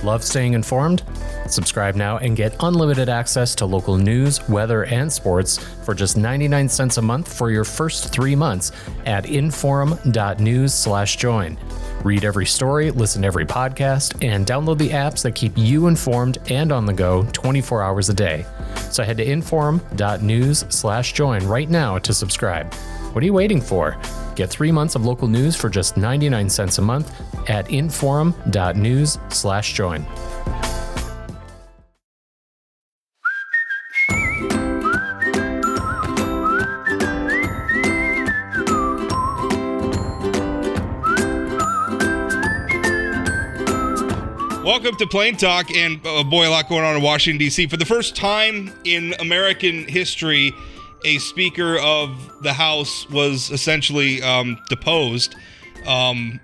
Love staying informed? Subscribe now and get unlimited access to local news, weather, and sports for just 99 cents a month for your first 3 months at inforum.news/join. Read every story, listen to every podcast, and download the apps that keep you informed and on the go 24 hours a day. So head to inforum.news/join right now to subscribe. What are you waiting for? Get 3 months of local news for just 99 cents a month at inforum.news/join. Welcome to Plain Talk, and boy, a lot going on in Washington, D.C. For the first time in American history, a Speaker of the House was essentially deposed,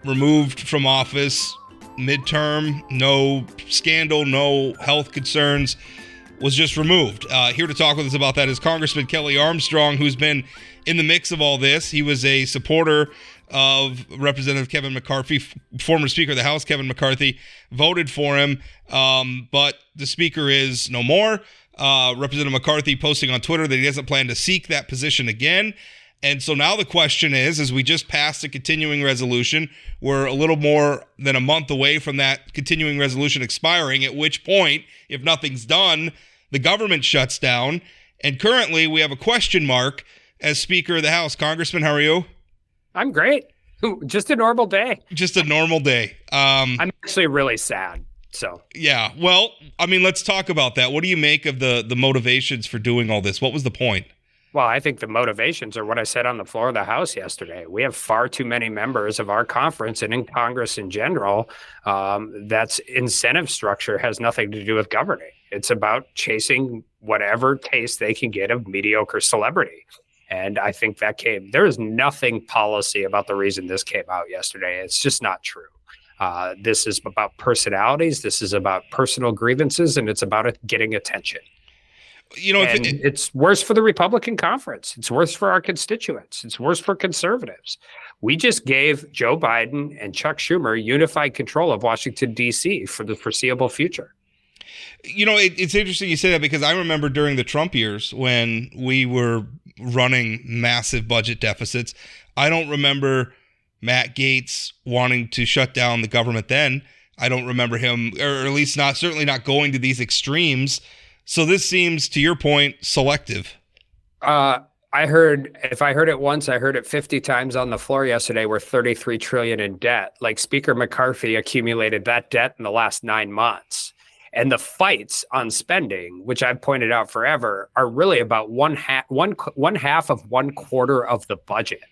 removed from office, midterm, no scandal, no health concerns, was just removed. Here to talk with us about that is Congressman Kelly Armstrong, who's been in the mix of all this. He was a supporter of Representative Kevin McCarthy, former Speaker of the House Kevin McCarthy, voted for him, but the Speaker is no more. Representative McCarthy posting on Twitter that he doesn't plan to seek that position again. And so now the question is, as we just passed a continuing resolution, we're a little more than a month away from that continuing resolution expiring, at which point, if nothing's done, the government shuts down. And currently we have a question mark as Speaker of the House. Congressman, how are you? I'm great. Just a normal day. Just a normal day. I'm actually really sad. So yeah, well, I mean, let's talk about that. What do you make of the motivations for doing all this? What was the point? Well, I think the motivations are what I said on the floor of the House yesterday. We have far too many members of our conference and in Congress in general. That's incentive structure has nothing to do with governing. It's about chasing whatever taste they can get of mediocre celebrity. And I think there is nothing policy about the reason this came out yesterday. It's just not true. This is about personalities. This is about personal grievances, and it's about getting attention. You know, it's worse for the Republican conference. It's worse for our constituents. It's worse for conservatives. We just gave Joe Biden and Chuck Schumer unified control of Washington, D.C. for the foreseeable future. You know, it's interesting you say that, because I remember during the Trump years when we were running massive budget deficits, I don't remember Matt Gaetz wanting to shut down the government then. I don't remember him, or at least certainly not going to these extremes. So this seems, to your point, selective. If I heard it once, I heard it 50 times on the floor yesterday. We're $33 trillion in debt. Like Speaker McCarthy accumulated that debt in the last 9 months. And the fights on spending, which I've pointed out forever, are really about one half of 1/4 of the budget.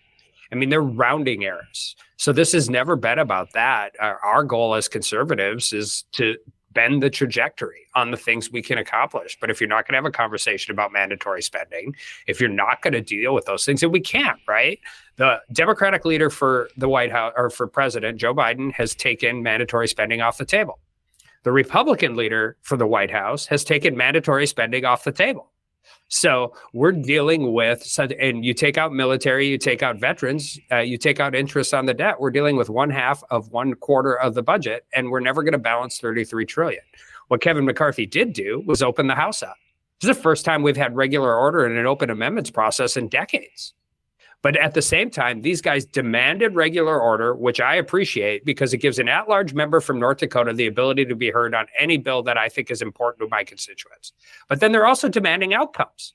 I mean, they're rounding errors. So this has never been about that. Our goal as conservatives is to bend the trajectory on the things we can accomplish. But if you're not going to have a conversation about mandatory spending, if you're not going to deal with those things, and we can't, right? The Democratic leader for the White House, or for President Joe Biden, has taken mandatory spending off the table. The Republican leader for the White House has taken mandatory spending off the table. So we're dealing with, and you take out military, you take out veterans, you take out interest on the debt. We're dealing with 1/2 of 1/4 of the budget, and we're never going to balance $33 trillion. What Kevin McCarthy did do was open the House up. This is the first time we've had regular order and an open amendments process in decades. But at the same time, these guys demanded regular order, which I appreciate, because it gives an at-large member from North Dakota the ability to be heard on any bill that I think is important to my constituents. But then they're also demanding outcomes.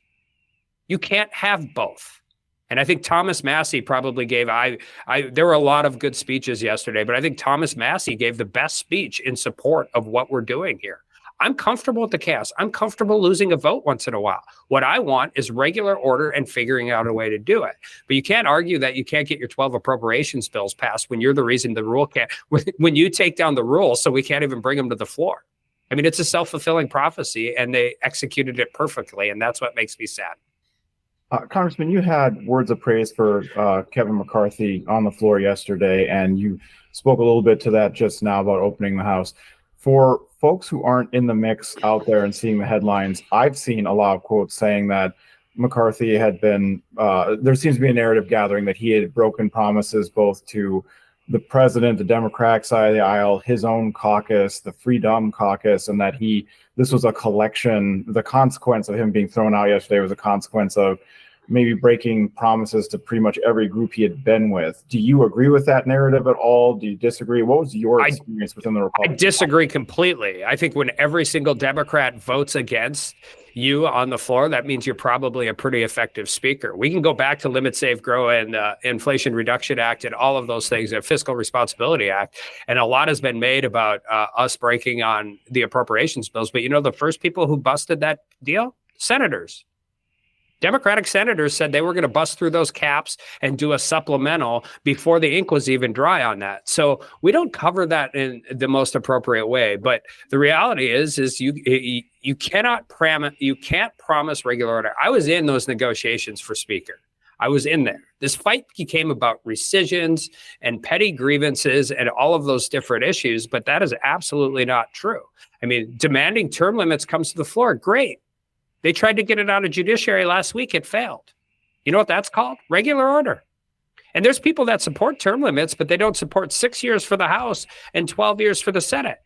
You can't have both. And I think Thomas Massie probably gave, there were a lot of good speeches yesterday, but I think Thomas Massie gave the best speech in support of what we're doing here. I'm comfortable with the chaos. I'm comfortable losing a vote once in a while. What I want is regular order and figuring out a way to do it. But you can't argue that you can't get your 12 appropriations bills passed when you're the reason the rule can't, when you take down the rules, so we can't even bring them to the floor. I mean, it's a self-fulfilling prophecy, and they executed it perfectly, and that's what makes me sad. Congressman, you had words of praise for Kevin McCarthy on the floor yesterday, and you spoke a little bit to that just now about opening the House. For folks who aren't in the mix out there and seeing the headlines, I've seen a lot of quotes saying that McCarthy had been, there seems to be a narrative gathering that he had broken promises both to the president, the Democratic side of the aisle, his own caucus, the Freedom Caucus, and that this was a collection. The consequence of him being thrown out yesterday was a consequence of maybe breaking promises to pretty much every group he had been with. Do you agree with that narrative at all? Do you disagree? What was your experience within the Republican? I disagree completely. I think when every single Democrat votes against you on the floor, that means you're probably a pretty effective speaker. We can go back to Limit, Save, Grow and Inflation Reduction Act and all of those things, and Fiscal Responsibility Act. And a lot has been made about us breaking on the appropriations bills. But the first people who busted that deal? Senators. Democratic senators said they were going to bust through those caps and do a supplemental before the ink was even dry on that. So we don't cover that in the most appropriate way. But the reality is you can't promise regular order. I was in those negotiations for Speaker. I was in there. This fight became about rescissions and petty grievances and all of those different issues, but that is absolutely not true. I mean, demanding term limits comes to the floor. Great. They tried to get it out of judiciary last week. It failed. You know what that's called? Regular order. And there's people that support term limits, but they don't support 6 years for the House and 12 years for the Senate.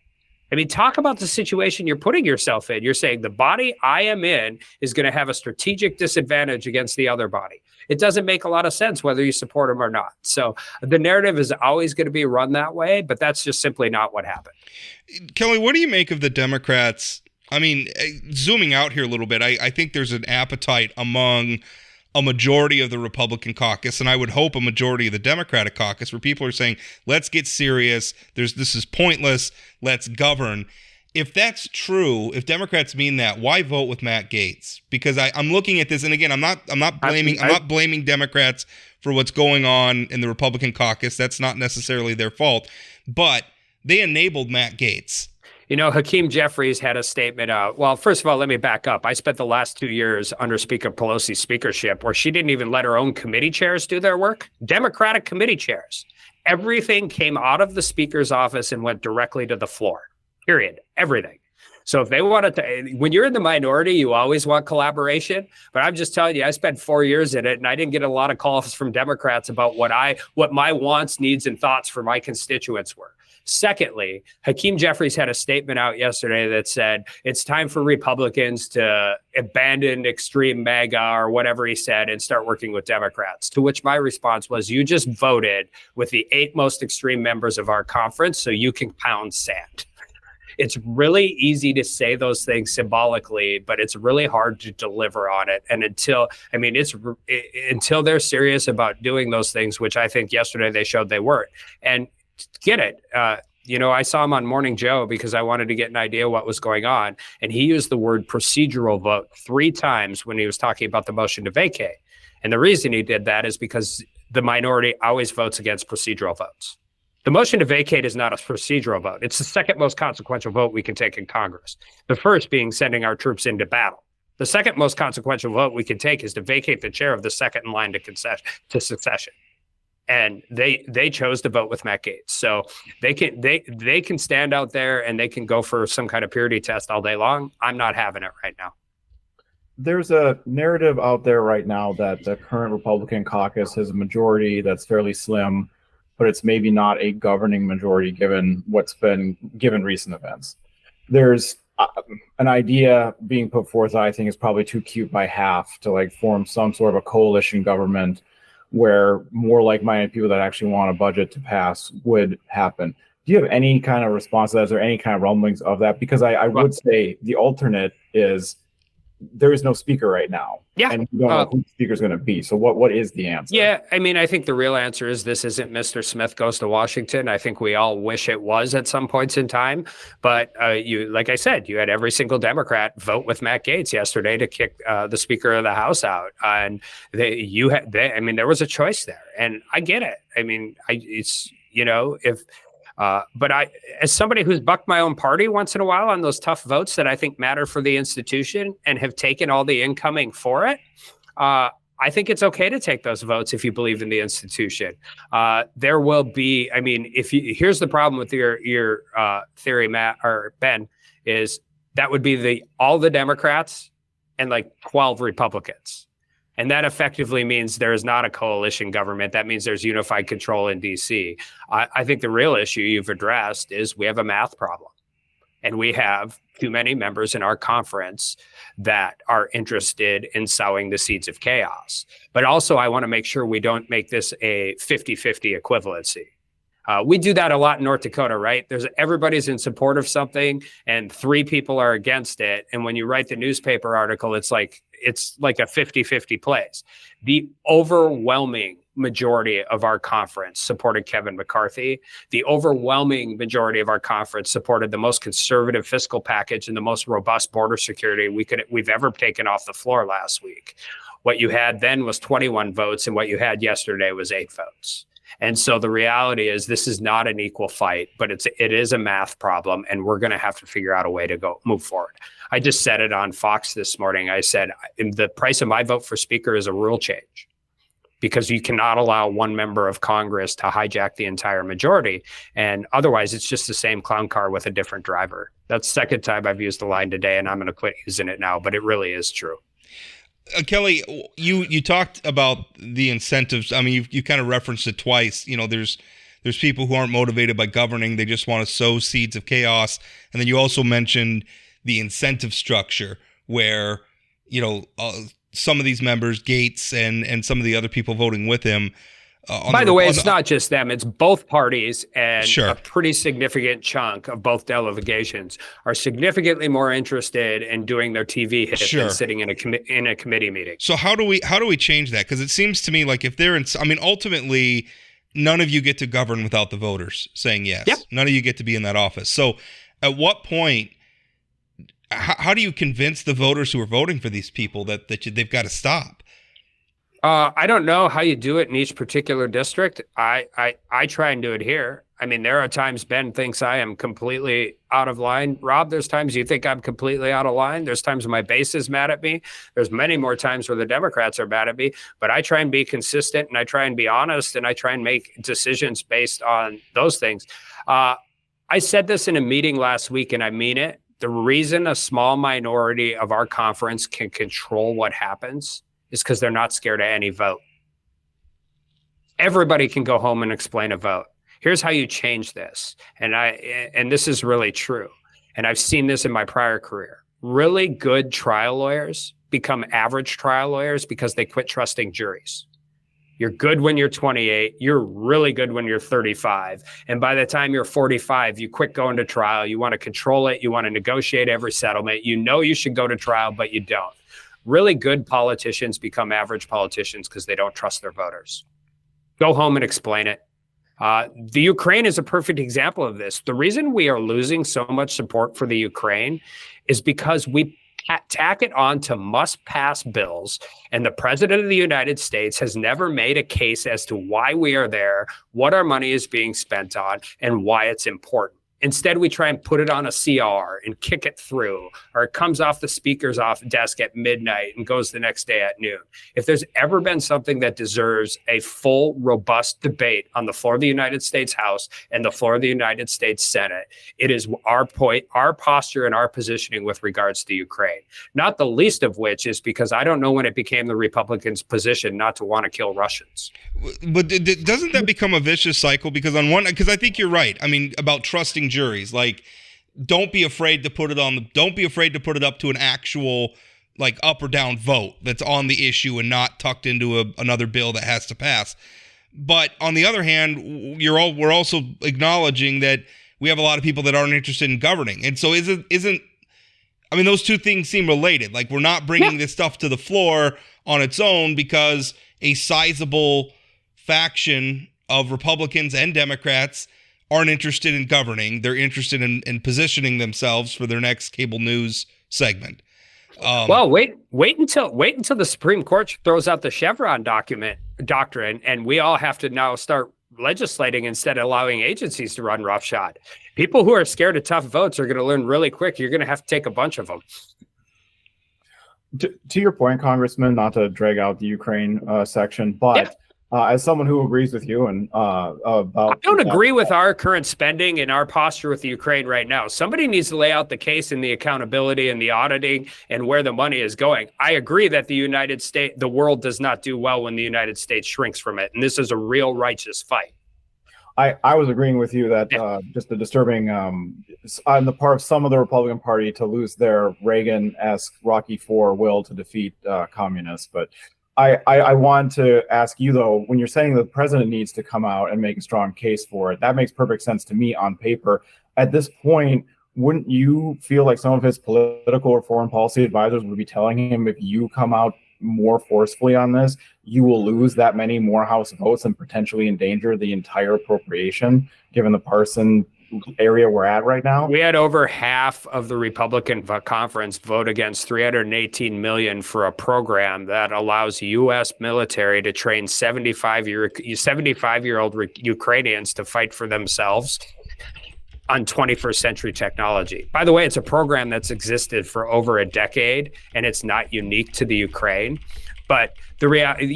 I mean, talk about the situation you're putting yourself in. You're saying the body I am in is going to have a strategic disadvantage against the other body. It doesn't make a lot of sense whether you support them or not. So the narrative is always going to be run that way, but that's just simply not what happened. Kelly, what do you make of the Democrats? I mean, zooming out here a little bit, I think there's an appetite among a majority of the Republican caucus, and I would hope a majority of the Democratic caucus, where people are saying, let's get serious, this is pointless, let's govern. If that's true, if Democrats mean that, why vote with Matt Gaetz? Because I'm looking at this, and again, I'm not blaming Democrats for what's going on in the Republican caucus. That's not necessarily their fault, but they enabled Matt Gaetz. Hakeem Jeffries had a statement out. Well, first of all, let me back up. I spent the last 2 years under Speaker Pelosi's speakership where she didn't even let her own committee chairs do their work. Democratic committee chairs. Everything came out of the speaker's office and went directly to the floor. Period. Everything. So if they wanted to, when you're in the minority, you always want collaboration. But I'm just telling you, I spent 4 years in it, and I didn't get a lot of calls from Democrats about what my wants, needs, and thoughts for my constituents were. Secondly, Hakeem Jeffries had a statement out yesterday that said it's time for Republicans to abandon extreme MAGA or whatever he said and start working with Democrats, to which my response was, you just voted with the 8 most extreme members of our conference, so you can pound sand. It's really easy to say those things symbolically, but it's really hard to deliver on it. And until they're serious about doing those things, which I think yesterday they showed they weren't. And get it. I saw him on Morning Joe because I wanted to get an idea what was going on. And he used the word procedural vote 3 times when he was talking about the motion to vacate. And the reason he did that is because the minority always votes against procedural votes. The motion to vacate is not a procedural vote. It's the second most consequential vote we can take in Congress. The first being sending our troops into battle. The second most consequential vote we can take is to vacate the chair of the second in line to succession. And they chose to vote with Matt Gaetz. So they can stand out there and they can go for some kind of purity test all day long. I'm not having it right now. There's a narrative out there right now that the current Republican caucus has a majority that's fairly slim, but it's maybe not a governing majority given recent events. There's an idea being put forth that I think is probably too cute by half to form some sort of a coalition government where more like-minded people that actually want a budget to pass would happen. Do you have any kind of response to that? Is there any kind of rumblings of that? Because I would say the alternate is there is no speaker right now. Yeah. And you don't know who the speaker is going to be. So what is the answer? Yeah. I mean, I think the real answer is this isn't Mr. Smith Goes to Washington. I think we all wish it was at some points in time. But like I said, you had every single Democrat vote with Matt Gaetz yesterday to kick the Speaker of the House out. And there was a choice there. And I get it. I mean, but as somebody who's bucked my own party once in a while on those tough votes that I think matter for the institution and have taken all the incoming for it, I think it's okay to take those votes if you believe in the institution. There will be, here's the problem with your theory, Matt or Ben, is that would be all the Democrats and 12 Republicans. And that effectively means there is not a coalition government. That means there's unified control in DC. I think the real issue you've addressed is we have a math problem. And we have too many members in our conference that are interested in sowing the seeds of chaos. But also, I want to make sure we don't make this a 50-50 equivalency. We do that a lot in North Dakota, right? Everybody's in support of something and 3 people are against it. And when you write the newspaper article, it's like a 50-50 place. The overwhelming majority of our conference supported Kevin McCarthy. The overwhelming majority of our conference supported the most conservative fiscal package and the most robust border security we've ever taken off the floor last week. What you had then was 21 votes, and what you had yesterday was 8 votes. And so the reality is this is not an equal fight, but it is a math problem, and we're going to have to figure out a way to move forward. I just said it on Fox this morning. I said the price of my vote for speaker is a rule change, because you cannot allow one member of Congress to hijack the entire majority. And otherwise, it's just the same clown car with a different driver. That's the second time I've used the line today, and I'm going to quit using it now, but it really is true. Kelly, you talked about the incentives. I mean, you kind of referenced it twice. You know, there's people who aren't motivated by governing. They just want to sow seeds of chaos. And then you also mentioned the incentive structure where, you know, some of these members, Gates and some of the other people voting with him. By the way, it's not just them. It's both parties, and sure, a pretty significant chunk of both delegations are significantly more interested in doing their TV hit sure, than sitting in a committee meeting. So how do we change that? Because it seems to me like if they're in, I mean, ultimately, none of you get to govern without the voters saying yes. Yep. None of you get to be in that office. So at what point, how do you convince the voters who are voting for these people that they've got to stop? I don't know how you do it in each particular district. I try and do it here. I mean, there are times Ben thinks I am completely out of line. Rob, there's times you think I'm completely out of line. There's times when my base is mad at me. There's many more times where the Democrats are mad at me. But I try and be consistent, and I try and be honest, and I try and make decisions based on those things. I said this in a meeting last week, and I mean it. The reason a small minority of our conference can control what happens is because they're not scared of any vote. Everybody can go home and explain a vote. Here's how you change this. And this is really true. And I've seen this in my prior career. Really good trial lawyers become average trial lawyers because they quit trusting juries. You're good when you're 28. You're really good when you're 35. And by the time you're 45, you quit going to trial. You want to control it. You want to negotiate every settlement. You know you should go to trial, but you don't. Really good politicians become average politicians because they don't trust their voters. Go home and explain it. The Ukraine is a perfect example of this. The reason we are losing so much support for the Ukraine is because we tack it on to must-pass bills, and the President of the United States has never made a case as to why we are there, what our money is being spent on, and why it's important. Instead, we try and put it on a CR and kick it through, or it comes off the speaker's desk at midnight and goes the next day at noon. If there's ever been something that deserves a full, robust debate on the floor of the United States House and the floor of the United States Senate, it is our posture and our positioning with regards to Ukraine. Not the least of which is because I don't know when it became the Republicans' position not to want to kill Russians. But doesn't that become a vicious cycle? Because because I think you're right. I mean, about trusting juries, like, don't be afraid to put it up to an actual, like, up or down vote that's on the issue and not tucked into another bill that has to pass. But on the other hand, we're also acknowledging that we have a lot of people that aren't interested in governing. And so I mean, those two things seem related. Like, we're not bringing this stuff to the floor on its own because a sizable faction of Republicans and Democrats aren't interested in governing. They're interested in positioning themselves for their next cable news segment. Well, wait until the Supreme Court throws out the Chevron doctrine, and we all have to now start legislating instead of allowing agencies to run roughshod. People who are scared of tough votes are going to learn really quick. You're going to have to take a bunch of them. To your point, Congressman, not to drag out the Ukraine section, but as someone who agrees with you and about, I don't agree with our current spending and our posture with the Ukraine right now. Somebody needs to lay out the case and the accountability and the auditing and where the money is going. I agree that the world does not do well when the United States shrinks from it. And this is a real righteous fight. I was agreeing with you that just the disturbing on the part of some of the Republican Party to lose their Reagan-esque Rocky IV will to defeat communists. But I want to ask you, though, when you're saying the president needs to come out and make a strong case for it, that makes perfect sense to me on paper. At this point, wouldn't you feel like some of his political or foreign policy advisors would be telling him, if you come out more forcefully on this, you will lose that many more House votes and potentially endanger the entire appropriation, given the partisan area we're at right now? We had over half of the Republican conference vote against $318 million for a program that allows U.S. military to train 75-year-old Ukrainians to fight for themselves on 21st century technology. By the way, it's a program that's existed for over a decade, and it's not unique to the Ukraine. But the reality,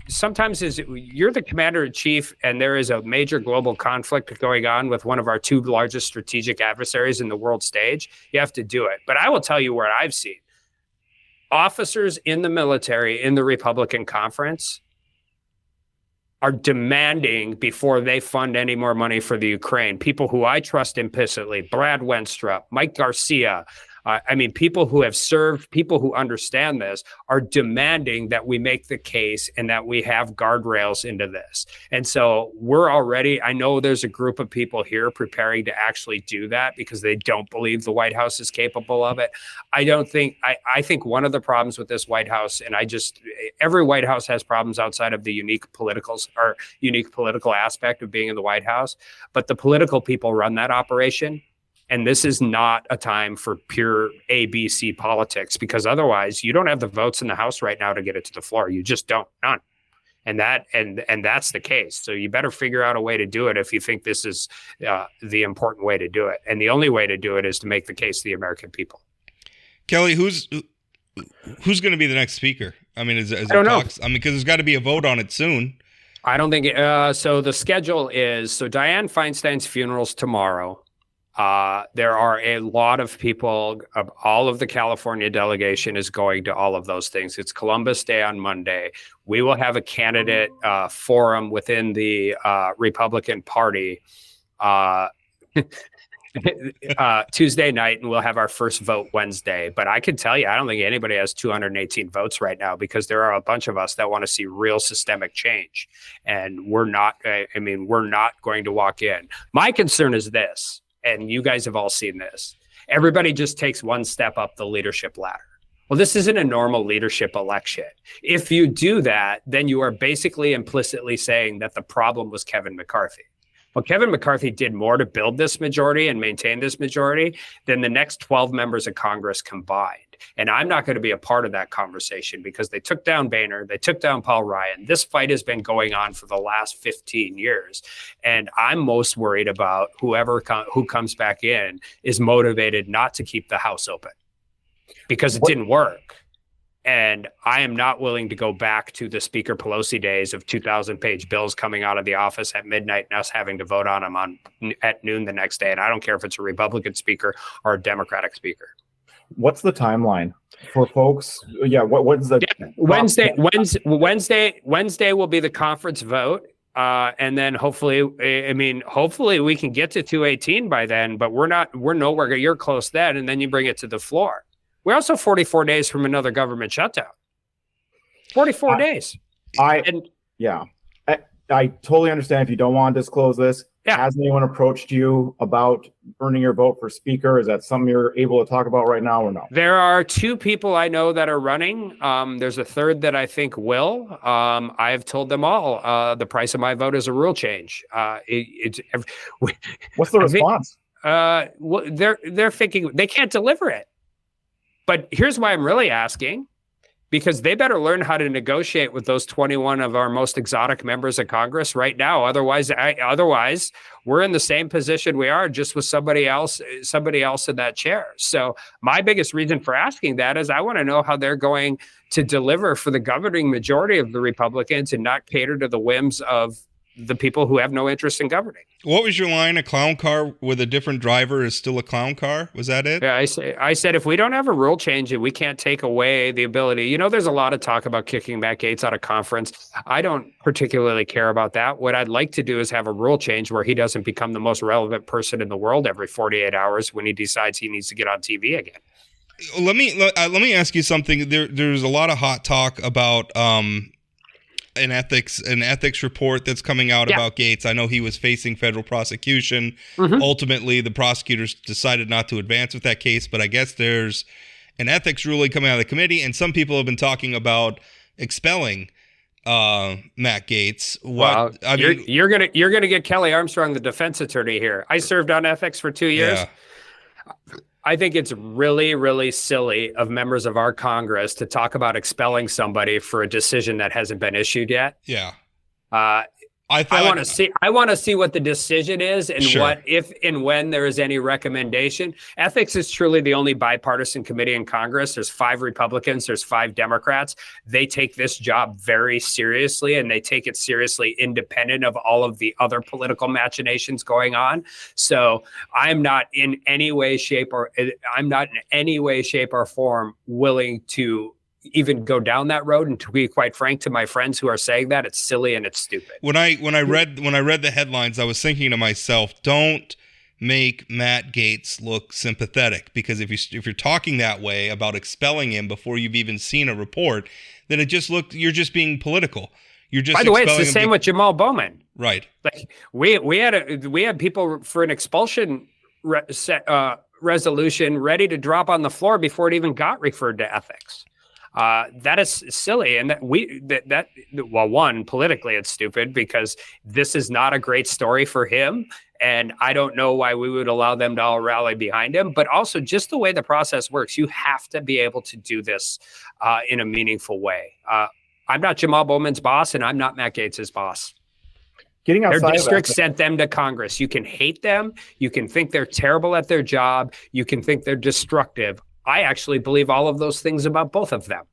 sometimes you're the commander in chief, and there is a major global conflict going on with one of our two largest strategic adversaries in the world stage. You have to do it. But I will tell you where I've seen officers in the military in the Republican conference are demanding, before they fund any more money for the Ukraine, people who I trust implicitly, Brad Wenstrup, Mike Garcia, people who have served, people who understand this, are demanding that we make the case and that we have guardrails into this. And so I know there's a group of people here preparing to actually do that because they don't believe the White House is capable of it. I think one of the problems with this White House, and every White House has problems outside of the unique political aspect of being in the White House, but the political people run that operation. And this is not a time for pure ABC politics, because otherwise you don't have the votes in the House right now to get it to the floor. You just don't, none. And that's the case. So you better figure out a way to do it if you think this is the important way to do it. And the only way to do it is to make the case to the American people. Kelly, who's going to be the next speaker? I mean, I don't know. Because there's got to be a vote on it soon. I don't think so. The schedule is, Dianne Feinstein's funeral's tomorrow. There are a lot of people, all of the California delegation is going to all of those things. It's Columbus Day on Monday. We will have a candidate forum within the Republican Party Tuesday night, and we'll have our first vote Wednesday. But I can tell you, I don't think anybody has 218 votes right now, because there are a bunch of us that want to see real systemic change. And we're not going to walk in. My concern is this. And you guys have all seen this. Everybody just takes one step up the leadership ladder. Well, this isn't a normal leadership election. If you do that, then you are basically implicitly saying that the problem was Kevin McCarthy. Well, Kevin McCarthy did more to build this majority and maintain this majority than the next 12 members of Congress combined. And I'm not going to be a part of that conversation, because they took down Boehner, they took down Paul Ryan. This fight has been going on for the last 15 years. And I'm most worried about who comes back in is motivated not to keep the House open, because it didn't work. And I am not willing to go back to the Speaker Pelosi days of 2,000-page bills coming out of the office at midnight and us having to vote on them at noon the next day. And I don't care if it's a Republican speaker or a Democratic speaker. What's the timeline for folks? Yeah, what's the Wednesday will be the conference vote. And then hopefully we can get to 218 by then, but we're nowhere. You're close then, and then you bring it to the floor. We're also 44 days from another government shutdown. 44 days. I totally understand if you don't want to disclose this. Yeah. Has anyone approached you about earning your vote for speaker? Is that something you're able to talk about right now or no? There are two people I know that are running. There's a third that I think will. I have told them all the price of my vote is a rule change. What's the response? They're thinking they can't deliver it. But here's why I'm really asking. because they better learn how to negotiate with those 21 of our most exotic members of Congress right now. Otherwise, we're in the same position we are, just with somebody else in that chair. So my biggest reason for asking that is I want to know how they're going to deliver for the governing majority of the Republicans and not cater to the whims of the people who have no interest in governing. What was your line? A clown car with a different driver is still a clown car? Was that it? Yeah, I said, if we don't have a rule change and we can't take away the ability, there's a lot of talk about kicking Matt Gaetz out of conference. I don't particularly care about that. What I'd like to do is have a rule change where he doesn't become the most relevant person in the world every 48 hours when he decides he needs to get on TV again. Let me ask you something. There's a lot of hot talk about an ethics report that's coming out about Gaetz. I know he was facing federal prosecution. Mm-hmm. Ultimately, the prosecutors decided not to advance with that case, but I guess there's an ethics ruling coming out of the committee, and some people have been talking about expelling Matt Gaetz. You're gonna get Kelly Armstrong, the defense attorney here. I served on ethics for 2 years. Yeah. I think it's really, really silly of members of our Congress to talk about expelling somebody for a decision that hasn't been issued yet. Yeah. I want to see what the decision is and what, if and when there is any recommendation. Ethics is truly the only bipartisan committee in Congress. There's 5 Republicans, there's 5 Democrats. They take this job very seriously, and they take it seriously independent of all of the other political machinations going on. So I'm not in any way, shape, or form willing to even go down that road. And to be quite frank to my friends who are saying that, it's silly and it's stupid. When I read the headlines, I was thinking to myself, don't make Matt Gaetz look sympathetic, because if you're talking that way about expelling him before you've even seen a report, then you're just being political. You're just, by the way, it's the same with Jamal Bowman. Right. Like we had people for an expulsion resolution ready to drop on the floor before it even got referred to ethics. That is silly. And one, politically, it's stupid because this is not a great story for him. And I don't know why we would allow them to all rally behind him. But also just the way the process works, you have to be able to do this in a meaningful way. I'm not Jamal Bowman's boss, and I'm not Matt Gaetz's boss. Getting outside their district sent them to Congress. You can hate them. You can think they're terrible at their job. You can think they're destructive. I actually believe all of those things about both of them.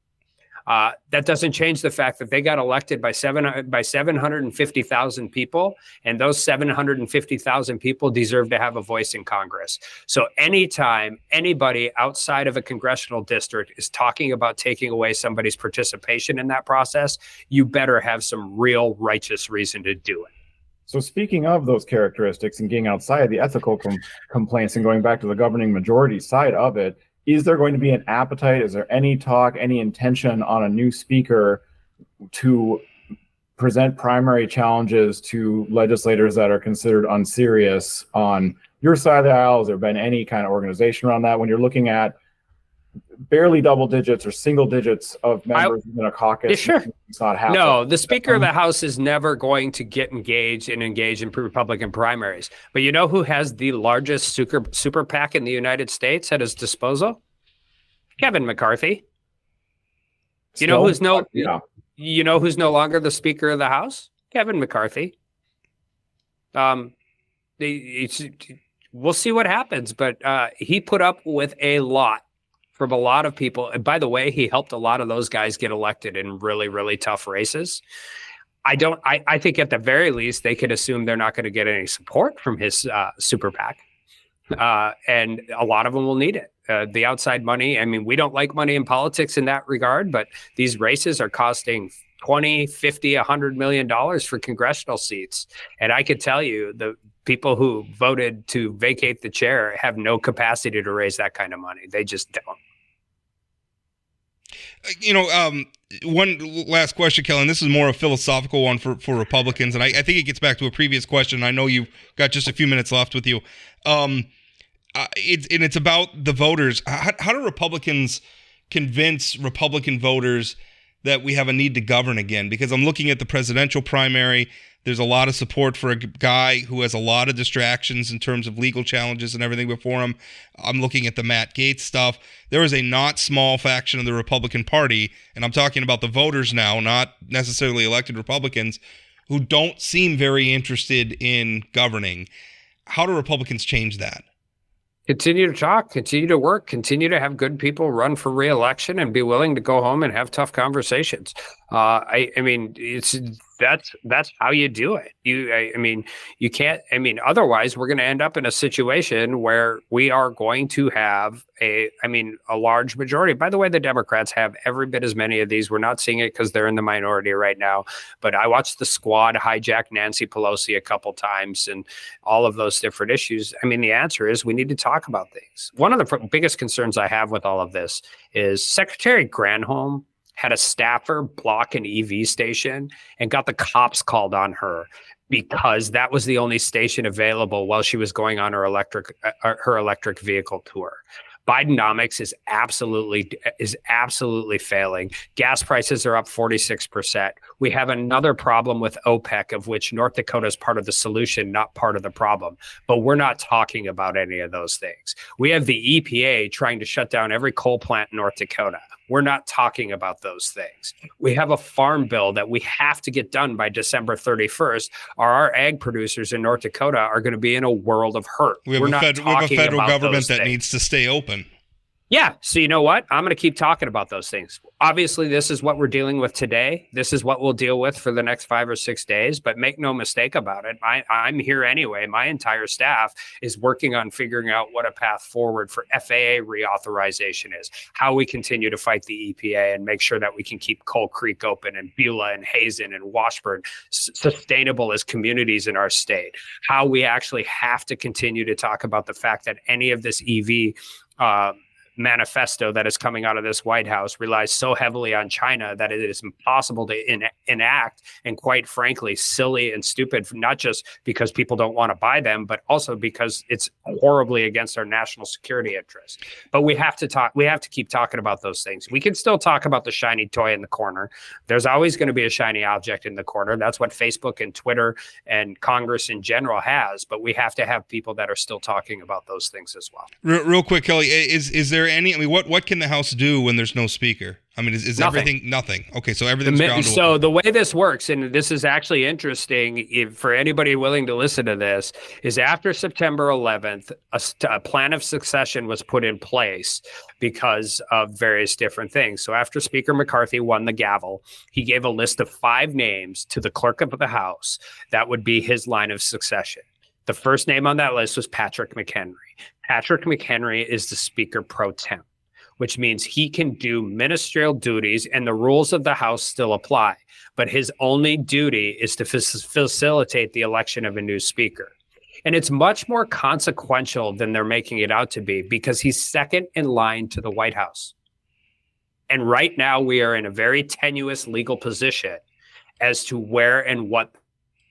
That doesn't change the fact that they got elected by 750,000 people, and those 750,000 people deserve to have a voice in Congress. So anytime anybody outside of a congressional district is talking about taking away somebody's participation in that process, you better have some real righteous reason to do it. So speaking of those characteristics and getting outside the ethical complaints and going back to the governing majority side of it, is there going to be an appetite? Is there any talk, any intention on a new speaker to present primary challenges to legislators that are considered unserious on your side of the aisle? Has there been any kind of organization around that when you're looking at barely double digits or single digits of members in a caucus? Sure. It's not happening. No, the Speaker of the House is never going to get engaged in Republican primaries. But you know who has the largest super PAC in the United States at his disposal? Kevin McCarthy. You know who's no longer the Speaker of the House? Kevin McCarthy. We'll see what happens, but he put up with a lot from a lot of people. And by the way, he helped a lot of those guys get elected in really, really tough races. I think at the very least, they could assume they're not going to get any support from his super PAC. And a lot of them will need it. The outside money. I mean, we don't like money in politics in that regard, but these races are costing $20, $50, $100 million for congressional seats. And I could tell you the people who voted to vacate the chair have no capacity to raise that kind of money. They just don't. One last question, Kellen. This is more a philosophical one for Republicans, and I think it gets back to a previous question. I know you've got just a few minutes left with you. It's about the voters. How do Republicans convince Republican voters that we have a need to govern again? Because I'm looking at the presidential primary. There's a lot of support for a guy who has a lot of distractions in terms of legal challenges and everything before him. I'm looking at the Matt Gaetz stuff. There is a not small faction of the Republican Party, and I'm talking about the voters now, not necessarily elected Republicans, who don't seem very interested in governing. How do Republicans change that? Continue to talk, continue to work, continue to have good people run for re-election and be willing to go home and have tough conversations. I mean, that's how you do it. You can't. Otherwise, we're going to end up in a situation where we are going to have a large majority. By the way, the Democrats have every bit as many of these. We're not seeing it because they're in the minority right now. But I watched the Squad hijack Nancy Pelosi a couple times and all of those different issues. I mean, the answer is we need to talk about things. One of the biggest concerns I have with all of this is Secretary Granholm had a staffer block an EV station and got the cops called on her because that was the only station available while she was going on her electric vehicle tour. Bidenomics is absolutely failing. Gas prices are up 46%. We have another problem with OPEC, of which North Dakota is part of the solution, not part of the problem. But we're not talking about any of those things. We have the EPA trying to shut down every coal plant in North Dakota. We're not talking about those things. We have a farm bill that we have to get done by December 31st, or our ag producers in North Dakota are going to be in a world of hurt. We have a federal government that needs to stay open. Yeah. So you know what? I'm going to keep talking about those things. Obviously, this is what we're dealing with today. This is what we'll deal with for the next 5 or 6 days. But make no mistake about it. I'm here anyway. My entire staff is working on figuring out what a path forward for FAA reauthorization is, how we continue to fight the EPA and make sure that we can keep Coal Creek open and Beulah and Hazen and Washburn sustainable as communities in our state, how we actually have to continue to talk about the fact that any of this EV manifesto that is coming out of this White House relies so heavily on China that it is impossible to enact, and quite frankly, silly and stupid, not just because people don't want to buy them, but also because it's horribly against our national security interests. But we have to keep talking about those things. We can still talk about the shiny toy in the corner. There's always going to be a shiny object in the corner. That's what Facebook and Twitter and Congress in general has, but we have to have people that are still talking about those things as well. Real quick, Kelly, is there any? I mean, what can the House do when there's no speaker? I mean, is everything nothing? Okay, so everything's ground to a So the way this works, and this is actually interesting for anybody willing to listen to this, is after September 11th, a plan of succession was put in place because of various different things. So after Speaker McCarthy won the gavel, he gave a list of 5 names to the clerk of the House that would be his line of succession. The first name on that list was Patrick McHenry. Patrick McHenry is the Speaker pro tem, which means he can do ministerial duties and the rules of the House still apply. But his only duty is to facilitate the election of a new Speaker. And it's much more consequential than they're making it out to be because he's second in line to the White House. And right now we are in a very tenuous legal position as to where and what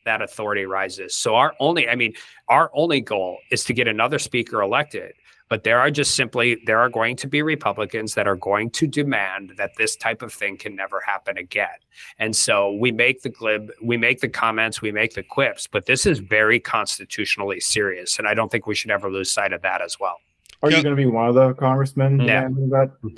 that authority rises. So our only goal is to get another speaker elected. But there are going to be Republicans that are going to demand that this type of thing can never happen again. And so we make the comments, we make the quips, but this is very constitutionally serious. And I don't think we should ever lose sight of that as well. Are you going to be one of the congressmen? No,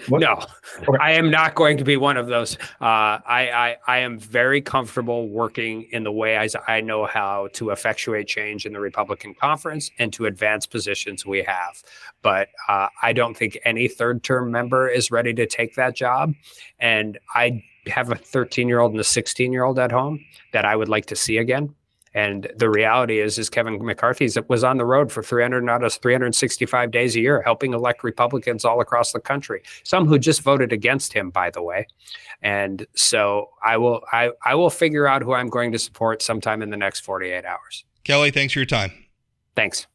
okay. I am not going to be one of those. I am very comfortable working in the way I know how to effectuate change in the Republican conference and to advance positions we have. But I don't think any third-term member is ready to take that job. And I have a 13-year-old and a 16-year-old at home that I would like to see again. And the reality is Kevin McCarthy was on the road for 365 days a year, helping elect Republicans all across the country, some who just voted against him, by the way. And so I will figure out who I'm going to support sometime in the next 48 hours. Kelly, thanks for your time. Thanks.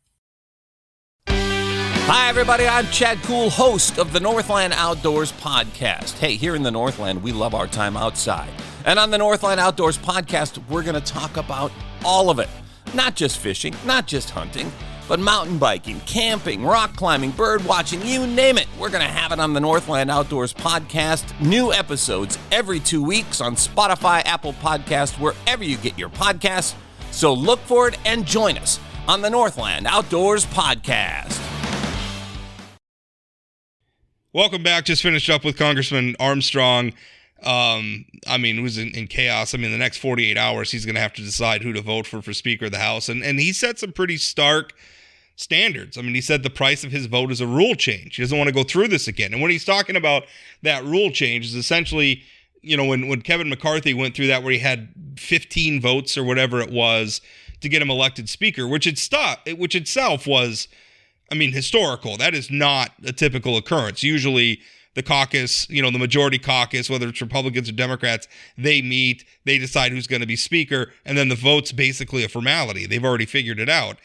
Hi, everybody. I'm Chad Kuhl, host of the Northland Outdoors podcast. Hey, here in the Northland, we love our time outside. And on the Northland Outdoors podcast, we're going to talk about all of it. Not just fishing, not just hunting. But mountain biking, camping, rock climbing, bird watching, you name it, we're going to have it on the Northland Outdoors podcast. New episodes every 2 weeks on Spotify, Apple Podcasts, wherever you get your podcasts. So look for it and join us on the Northland Outdoors podcast. Welcome back. Just finished up with Congressman Armstrong. It was in chaos. The next 48 hours, he's going to have to decide who to vote for Speaker of the House. And he set some pretty stark standards. He said the price of his vote is a rule change. He doesn't want to go through this again. And when he's talking about that rule change is essentially, when Kevin McCarthy went through that, where he had 15 votes or whatever it was to get him elected Speaker, which itself was, historical. That is not a typical occurrence. Usually the caucus, the majority caucus, whether it's Republicans or Democrats, they meet, they decide who's going to be Speaker, and then the vote's basically a formality. They've already figured it out.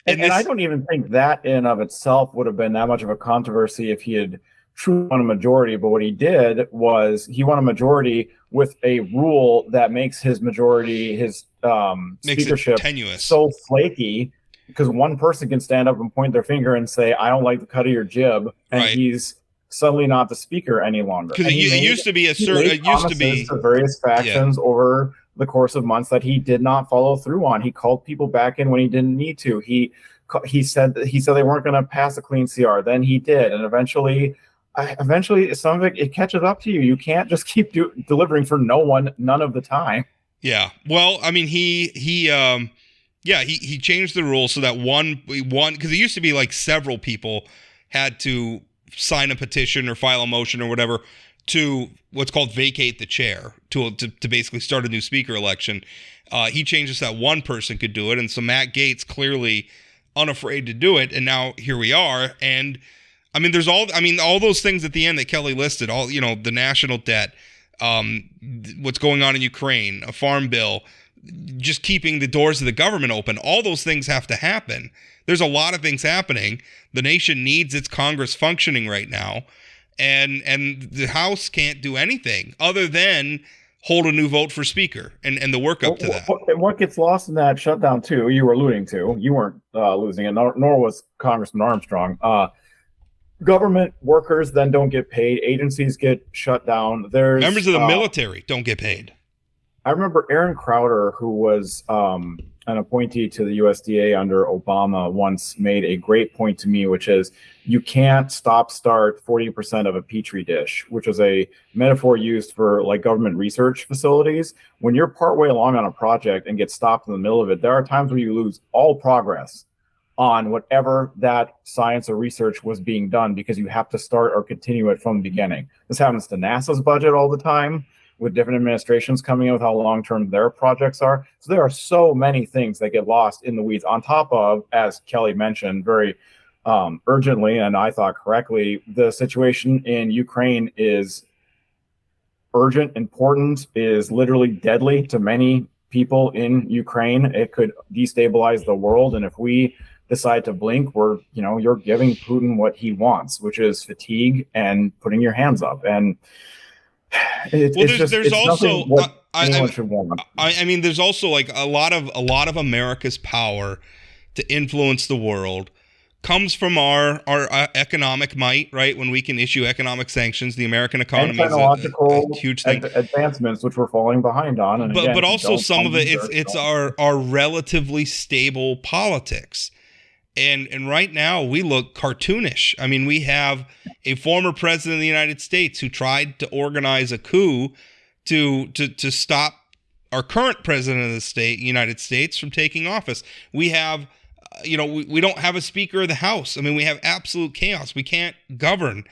And I don't even think that in and of itself would have been that much of a controversy if he had truly won a majority. But what he did was he won a majority with a rule that makes his majority, his speakership, tenuous, so flaky, because one person can stand up and point their finger and say, "I don't like the cut of your jib," and right. He's suddenly not the speaker any longer. Because it used to be to various factions over the course of months that he did not follow through on. He called people back in when he didn't need to. He said they weren't going to pass a clean CR. Then he did, and eventually some of it catches up to you. You can't just keep delivering for none of the time. Yeah. Well, he changed the rules so that one because it used to be like several people had to sign a petition or file a motion or whatever to what's called vacate the chair to basically start a new speaker election. He changed it so that one person could do it, and so Matt Gaetz clearly unafraid to do it, and now here we are. And there's all those things at the end that Kelly listed, all the national debt, what's going on in Ukraine, a farm bill, just keeping the doors of the government open. All those things have to happen. There's a lot of things happening. The nation needs its Congress functioning right now. And the House can't do anything other than hold a new vote for Speaker and the work up to that. What gets lost in that shutdown, too, you were alluding to, you weren't losing it, nor was Congressman Armstrong. Government workers then don't get paid. Agencies get shut down. There's members of the military don't get paid. I remember Aaron Crowder, who was an appointee to the USDA under Obama, once made a great point to me, which is you can't start 40% of a petri dish, which is a metaphor used for like government research facilities. When you're partway along on a project and get stopped in the middle of it, there are times when you lose all progress on whatever that science or research was being done because you have to start or continue it from the beginning. This happens to NASA's budget all the time, with different administrations coming in with how long-term their projects are. So there are so many things that get lost in the weeds on top of, as Kelly mentioned very urgently, and I thought correctly, the situation in Ukraine is urgent, important, is literally deadly to many people in Ukraine. It could destabilize the world. And if we decide to blink, you're giving Putin what he wants, which is fatigue and putting your hands up. And there's also like a lot of America's power to influence the world comes from our economic might, right? When we can issue economic sanctions, the American economy is a huge thing. Advancements which we're falling behind on, and but also some of it's our relatively stable politics. And right now we look cartoonish. We have a former president of the United States who tried to organize a coup to stop our current president of the United States from taking office. We have, we don't have a Speaker of the House. We have absolute chaos. We can't govern.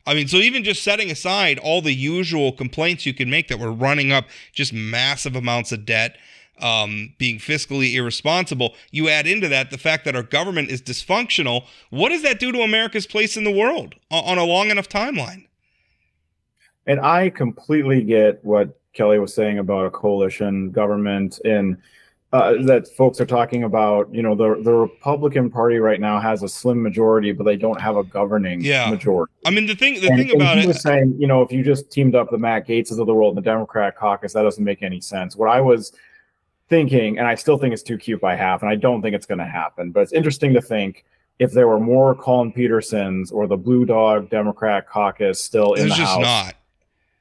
So even just setting aside all the usual complaints you can make that we're running up just massive amounts of debt, being fiscally irresponsible, you add into that the fact that our government is dysfunctional. What does that do to America's place in the world on a long enough timeline? And I completely get what Kelly was saying about a coalition government and that folks are talking about. The Republican Party right now has a slim majority, but they don't have a governing majority. The thing about he was saying, if you just teamed up the Matt Gaetzes of the world in the Democrat caucus, that doesn't make any sense. What I was thinking, and I still think it's too cute by half, and I don't think it's going to happen, but it's interesting to think if there were more Colin Petersons or the Blue Dog Democrat caucus still in the House. There's just not.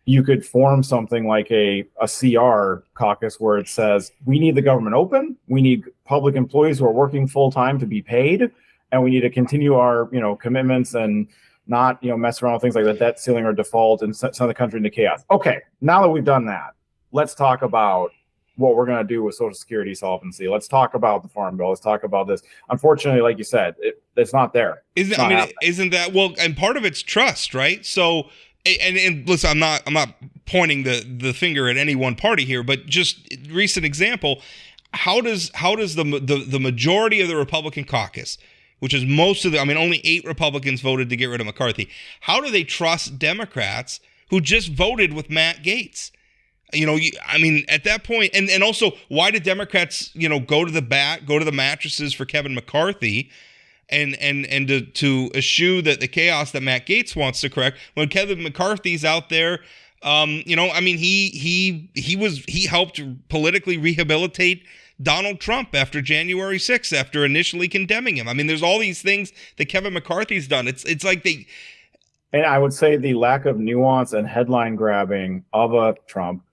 You could form something like a CR caucus where it says, we need the government open, we need public employees who are working full time to be paid, and we need to continue our commitments and not mess around with things like the debt ceiling or default and send the country into chaos. Okay, now that we've done that, let's talk about what we're going to do with Social Security solvency. Let's talk about the Farm Bill. Let's talk about this. Unfortunately, like you said, it's not there. Isn't that well? And part of it's trust, right? So. And listen, I'm not pointing the finger at any one party here, but just recent example, how does the majority of the Republican caucus, which is most of only 8 Republicans voted to get rid of McCarthy, how do they trust Democrats who just voted with Matt Gaetz? At that point, and also, why did Democrats go to the mattresses for Kevin McCarthy? And to eschew the chaos that Matt Gaetz wants to correct when Kevin McCarthy's out there, he helped politically rehabilitate Donald Trump after January 6th, after initially condemning him. There's all these things that Kevin McCarthy's done. It's like they. And I would say the lack of nuance and headline grabbing of a Trump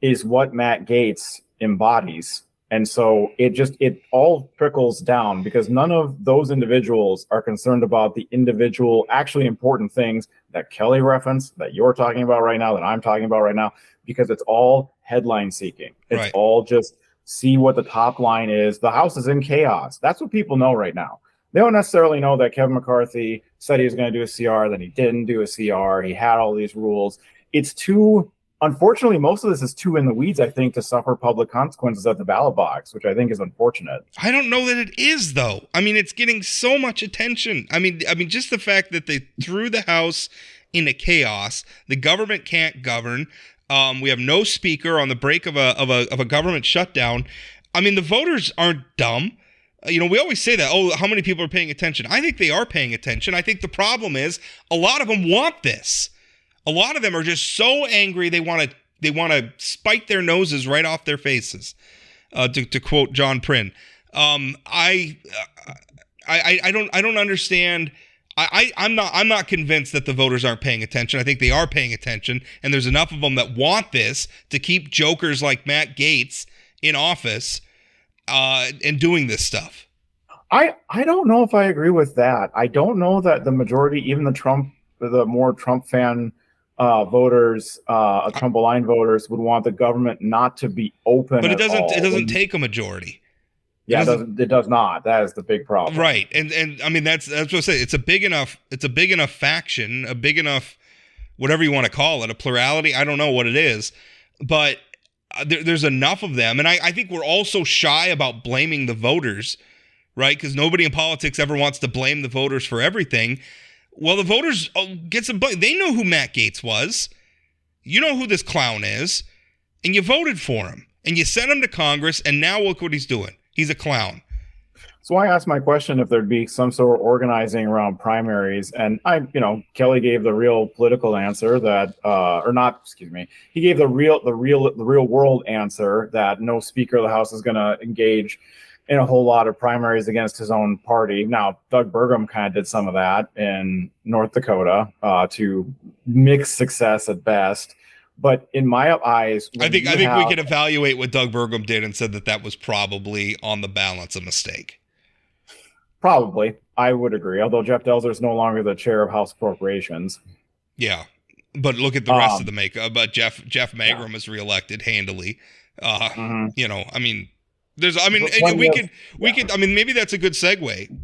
is what Matt Gaetz embodies. And so it all trickles down because none of those individuals are concerned about the individual, actually important things that Kelly referenced, that you're talking about right now, that I'm talking about right now, because it's all headline seeking. It's all just see what the top line is. The House is in chaos. That's what people know right now. They don't necessarily know that Kevin McCarthy said he was going to do a CR, then he didn't do a CR. He had all these rules. Unfortunately, most of this is too in the weeds, I think, to suffer public consequences at the ballot box, which I think is unfortunate. I don't know that it is, though. It's getting so much attention. Just the fact that they threw the House into chaos, the government can't govern. We have no speaker on the break of a government shutdown. The voters aren't dumb. We always say that, how many people are paying attention? I think they are paying attention. I think the problem is a lot of them want this. A lot of them are just so angry they want to spike their noses right off their faces. To quote John Prine, I don't understand. I'm not convinced that the voters aren't paying attention. I think they are paying attention, and there's enough of them that want this to keep jokers like Matt Gaetz in office and doing this stuff. I don't know if I agree with that. I don't know that the majority, even the more Trump fan voters, Trump-aligned voters, would want the government not to be open. But it doesn't take a majority. Yeah, it does not. That is the big problem. Right. And that's what I say. It's a big enough faction, a big enough, whatever you want to call it, a plurality. I don't know what it is, but there's enough of them. And I think we're all so shy about blaming the voters, right? Because nobody in politics ever wants to blame the voters for everything. Well, the voters get some blame. They know who Matt Gaetz was. You know who this clown is. And you voted for him. And you sent him to Congress, and now look what he's doing. He's a clown. So I asked my question if there'd be some sort of organizing around primaries. And Kelly gave the real political answer he gave the real world answer that no Speaker of the House is going to engage in a whole lot of primaries against his own party. Now, Doug Burgum kind of did some of that in North Dakota to mixed success at best. But in my eyes, I think we could evaluate what Doug Burgum did and said that was probably on the balance a mistake. Probably, I would agree. Although Jeff Delzer is no longer the chair of House Appropriations. Yeah, but look at the rest of the makeup. But Jeff Magrum is reelected handily. There's, we could. Maybe that's a good segue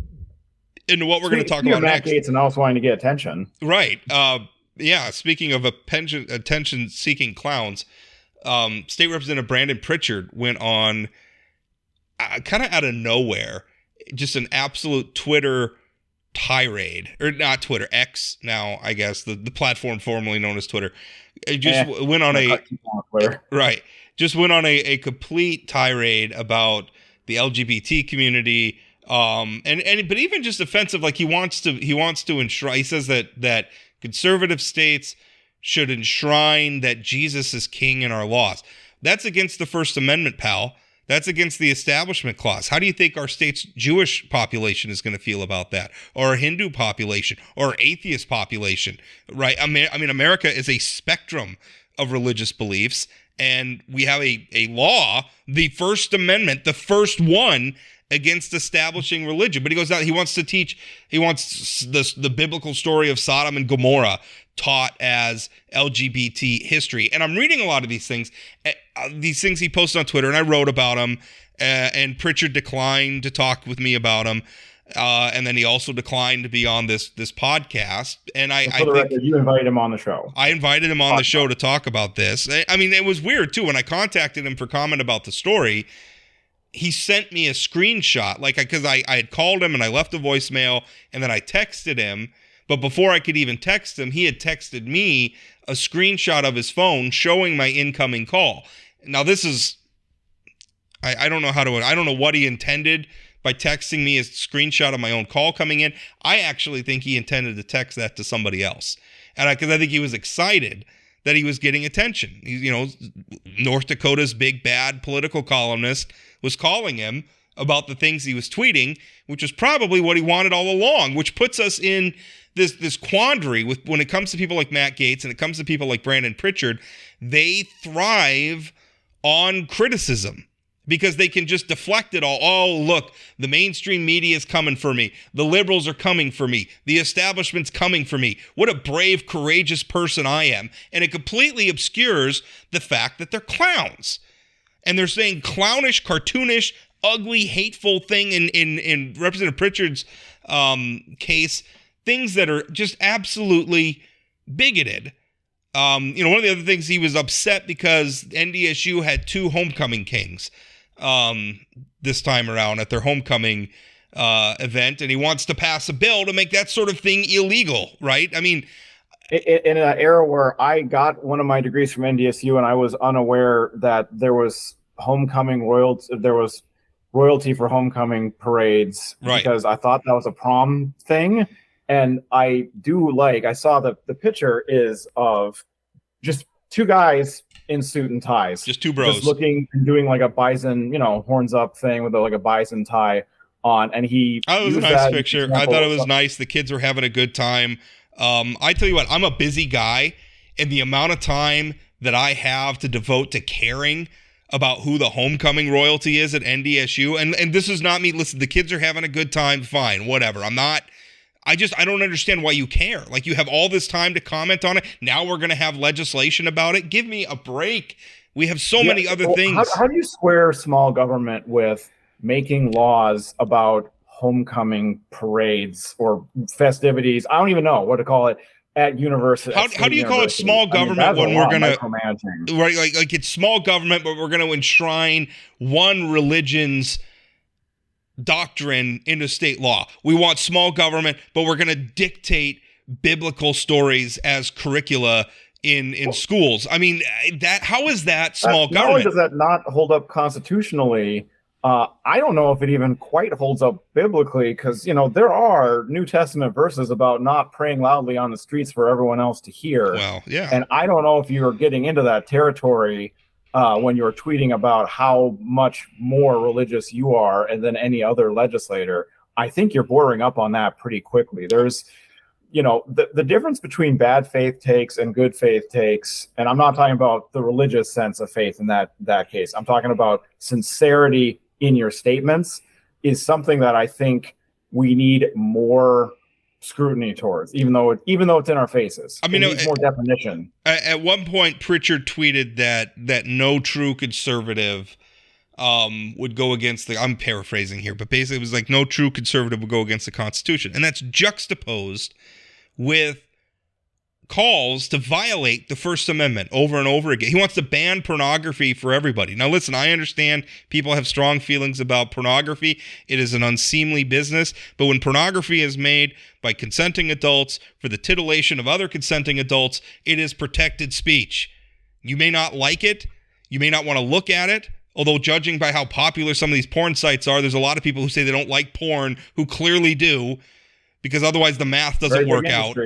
into what we're going to talk about Matt next. Gaetz and also wanting to get attention, right? Speaking of attention-seeking clowns, State Representative Brandon Pritchard went on, kind of out of nowhere, just an absolute Twitter tirade, or not Twitter, X now, I guess, the platform formerly known as Twitter. It just went on just went on a complete tirade about the LGBT community, but even just offensive. Like he wants to enshrine. He says that conservative states should enshrine that Jesus is king in our laws. That's against the First Amendment, pal. That's against the establishment clause. How do you think our state's Jewish population is going to feel about that? Or our Hindu population? Or our atheist population? Right? I mean, America is a spectrum of religious beliefs, and we have a law, the First Amendment, the first one against establishing religion. But he goes out, he wants the biblical story of Sodom and Gomorrah taught as LGBT history. And I'm reading a lot of these things he posted on Twitter, and I wrote about them, and Pritchard declined to talk with me about them. And then he also declined to be on this podcast. And I think record, you invited him on the show. I invited him on the show to talk about this. I mean, it was weird too. When I contacted him for comment about the story, he sent me a screenshot, because I had called him and I left a voicemail, and then I texted him. But before I could even text him, he had texted me a screenshot of his phone showing my incoming call. Now this is, I don't know what he intended by texting me a screenshot of my own call coming in. I actually think he intended to text that to somebody else. And because I think he was excited that he was getting attention. North Dakota's big bad political columnist was calling him about the things he was tweeting, which is probably what he wanted all along, which puts us in this quandary when it comes to people like Matt Gaetz and it comes to people like Brandon Pritchard. They thrive on criticism because they can just deflect it all. Oh, look, the mainstream media is coming for me. The liberals are coming for me. The establishment's coming for me. What a brave, courageous person I am. And it completely obscures the fact that they're clowns. And they're saying clownish, cartoonish, ugly, hateful thing in Representative Pritchard's case, things that are just absolutely bigoted. One of the other things, he was upset because NDSU had 2 homecoming kings this time around at their homecoming event, and he wants to pass a bill to make that sort of thing illegal, right? I mean, in an era where I got one of my degrees from NDSU and I was unaware that there was royalty for homecoming parades, right? Because I thought that was a prom thing. And I saw the picture is of just 2 guys in suit and ties. Just 2 bros. Just looking and doing like a bison, horns up thing with like a bison tie on. And it was a nice picture. I thought it was nice. The kids were having a good time. I tell you what, I'm a busy guy, and the amount of time that I have to devote to caring about who the homecoming royalty is at NDSU. And this is not me. Listen, the kids are having a good time. Fine, whatever. I don't understand why you care. Like, you have all this time to comment on it. Now we're going to have legislation about it. Give me a break. We have so many other things. How do you square small government with making laws about homecoming parades or festivities? I don't even know what to call it at university. How do you call it small government when we're going to, right? Like it's small government, but we're going to enshrine one religion's doctrine into state law. We want small government, but we're going to dictate biblical stories as curricula in schools. I mean, how is that small government? Not only does that not hold up constitutionally, I don't know if it even quite holds up biblically, because there are New Testament verses about not praying loudly on the streets for everyone else to hear. Well, yeah. And I don't know if you're getting into that territory when you're tweeting about how much more religious you are than any other legislator. I think you're bordering up on that pretty quickly. There's, the difference between bad faith takes and good faith takes, and I'm not talking about the religious sense of faith in that case. I'm talking about sincerity in your statements, is something that I think we need more scrutiny towards, even though it's in our faces. I mean, it needs more definition. At one point, Pritchard tweeted that no true conservative would go against I'm paraphrasing here, but basically it was like no true conservative would go against the Constitution. And that's juxtaposed with calls to violate the First Amendment over and over again. He wants to ban pornography for everybody. Now, listen, I understand people have strong feelings about pornography. It is an unseemly business, but when pornography is made by consenting adults for the titillation of other consenting adults, it is protected speech. You may not like it. You may not want to look at it. Although, judging by how popular some of these porn sites are, there's a lot of people who say they don't like porn who clearly do. because otherwise the math doesn't work out.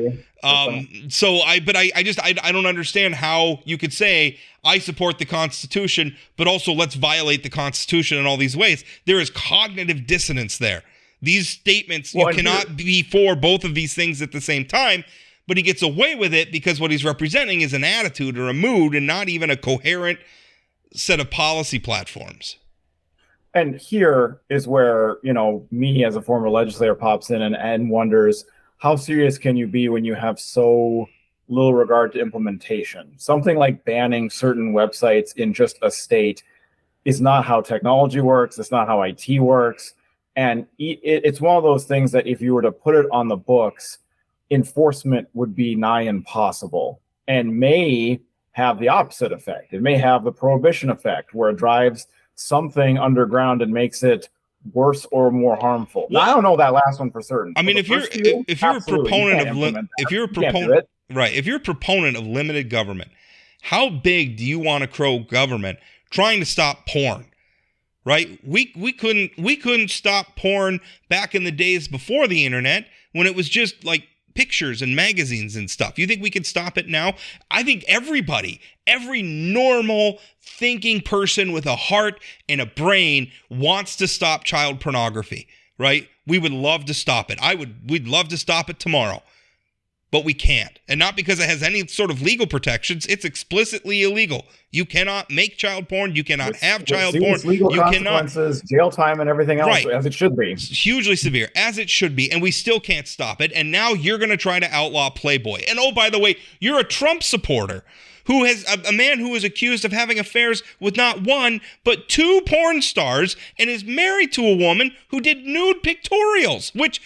So I don't understand how you could say I support the Constitution, but also let's violate the Constitution in all these ways. There is cognitive dissonance there. These statements, you cannot be for both of these things at the same time, but he gets away with it because what he's representing is an attitude or a mood and not even a coherent set of policy platforms. And here is where, me as a former legislator pops in and wonders, how serious can you be when you have so little regard to implementation? Something like banning certain websites in just a state is not how technology works. It's not how IT works. And it's one of those things that if you were to put it on the books, enforcement would be nigh impossible and may have the opposite effect. It may have the prohibition effect where it drives something underground and makes it worse or more harmful. Now, I don't know that last one for certain. I mean, if you're a proponent of limited government, how big do you want to grow government trying to stop porn? Right? We couldn't stop porn back in the days before the internet when it was just like pictures and magazines and stuff. You think we can stop it now? I think every normal thinking person with a heart and a brain wants to stop child pornography, right? We would love to stop it. We'd love to stop it tomorrow, but we can't. And not because it has any sort of legal protections. It's explicitly illegal. You cannot make child porn. You cannot have child porn. Legal consequences, jail time, and everything else, right, as it should be. It's hugely severe, as it should be, and we still can't stop it. And now you're going to try to outlaw Playboy. And oh, by the way, you're a Trump supporter who has a man who is accused of having affairs with not one, but two porn stars and is married to a woman who did nude pictorials, which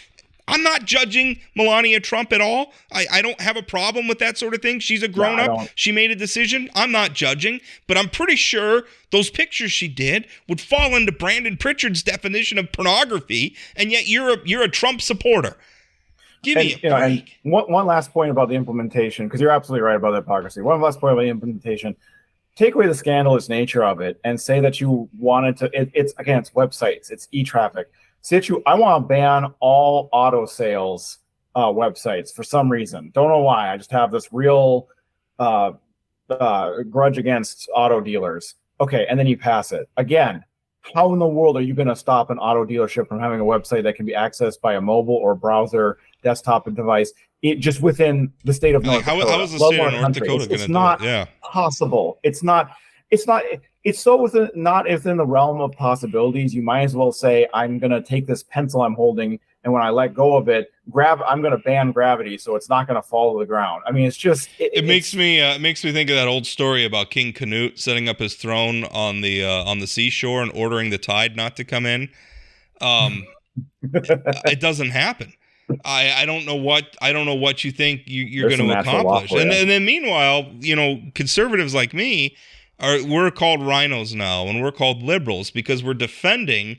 I'm not judging Melania Trump at all. I don't have a problem with that sort of thing. She's a grown-up. She made a decision. I'm not judging, but I'm pretty sure those pictures she did would fall into Brandon Pritchard's definition of pornography, and yet you're a Trump supporter. Give me a break. And one last point about the implementation, because you're absolutely right about the hypocrisy. One last point about the implementation. Take away the scandalous nature of it and say that you wanted to, it's websites, it's e-traffic. I want to ban all auto sales websites for some reason. Don't know why. I just have this real grudge against auto dealers. Okay, and then you pass it. Again, how in the world are you going to stop an auto dealership from having a website that can be accessed by a mobile or brauser desktop and device just within the state of North Dakota? How is the state of North Dakota going to do it? It's not possible. It's so not within the realm of possibilities. You might as well say, I'm going to take this pencil I'm holding, and when I let go of it, I'm going to ban gravity, so it's not going to fall to the ground. I mean, it's just it makes me think of that old story about King Canute setting up his throne on the seashore and ordering the tide not to come in. It doesn't happen. I don't know what you think you're going to accomplish. And then meanwhile, conservatives like me we're called rhinos now, and we're called liberals because we're defending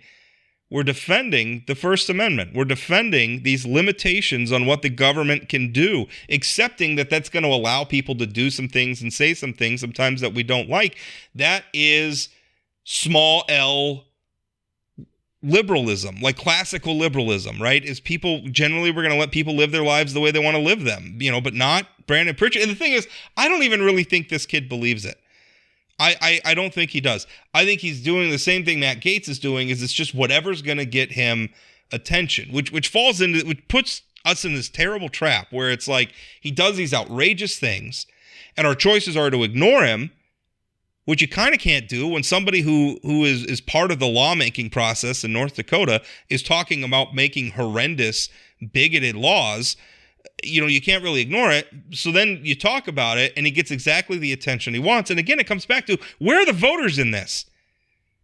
the First Amendment. We're defending these limitations on what the government can do, accepting that that's going to allow people to do some things and say some things sometimes that we don't like. That is small L liberalism, like classical liberalism, right? Is people generally, we're going to let people live their lives the way they want to live them, but not Brandon Pritchard. And the thing is, I don't even really think this kid believes it. I don't think he does. I think he's doing the same thing Matt Gaetz is doing, is it's just whatever's going to get him attention, which puts us in this terrible trap where it's like he does these outrageous things and our choices are to ignore him, which you kind of can't do when somebody who is part of the lawmaking process in North Dakota is talking about making horrendous, bigoted laws. You can't really ignore it. So then you talk about it and he gets exactly the attention he wants. And again, it comes back to, where are the voters in this?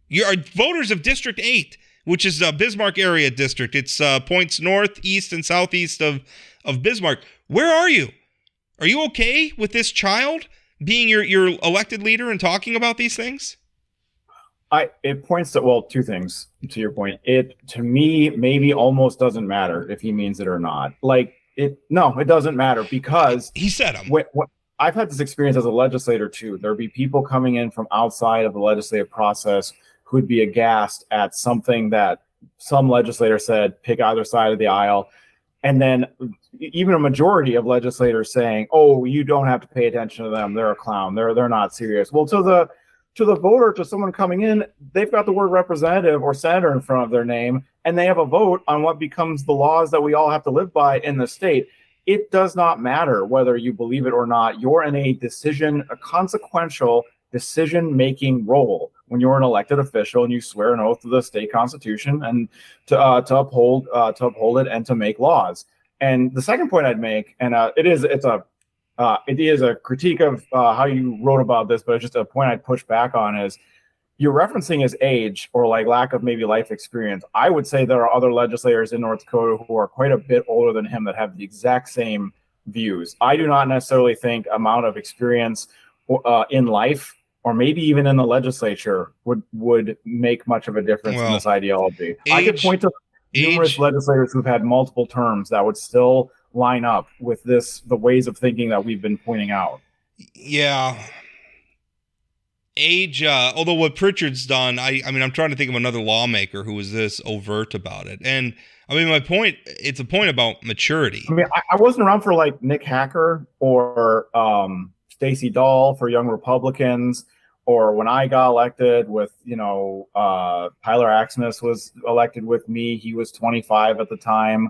You are voters of District 8, which is a Bismarck area district. It's points north, east, and southeast of Bismarck. Where are you? Are you okay with this child being your elected leader and talking about these things? It points to, two things to your point. It, to me, maybe almost doesn't matter if he means it or not. It doesn't matter because he said them. I've had this experience as a legislator too. There'd be people coming in from outside of the legislative process who'd be aghast at something that some legislator said, pick either side of the aisle. and then even a majority of legislators saying, "Oh, you don't have to pay attention to them. They're a clown. They're not serious." Well, to the voter, to someone coming in, they've got the word representative or senator in front of their name, and they have a vote on what becomes the laws that we all have to live by in the state. It does not matter whether you believe it or not. You're in a consequential decision-making role when you're an elected official and you swear an oath to the state constitution and to uphold it and to make laws. And the second point I'd make, and it is a critique of how you wrote about this, but it's just a point I'd push back on, is you're referencing his age or like lack of maybe life experience. I would say there are other legislators in North Dakota who are quite a bit older than him that have the exact same views. I do not necessarily think amount of experience in life or maybe even in the legislature would make much of a difference in this ideology. I could point to numerous legislators who've had multiple terms that would still line up with the ways of thinking that we've been pointing out. Yeah. Age, although what Pritchard's done, I mean, I'm trying to think of another lawmaker who was this overt about it. And I mean, it's a point about maturity. I mean, I wasn't around for like Nick Hacker or Stacey Dahl for Young Republicans, or when I got elected with, Tyler Axness was elected with me. He was 25 at the time.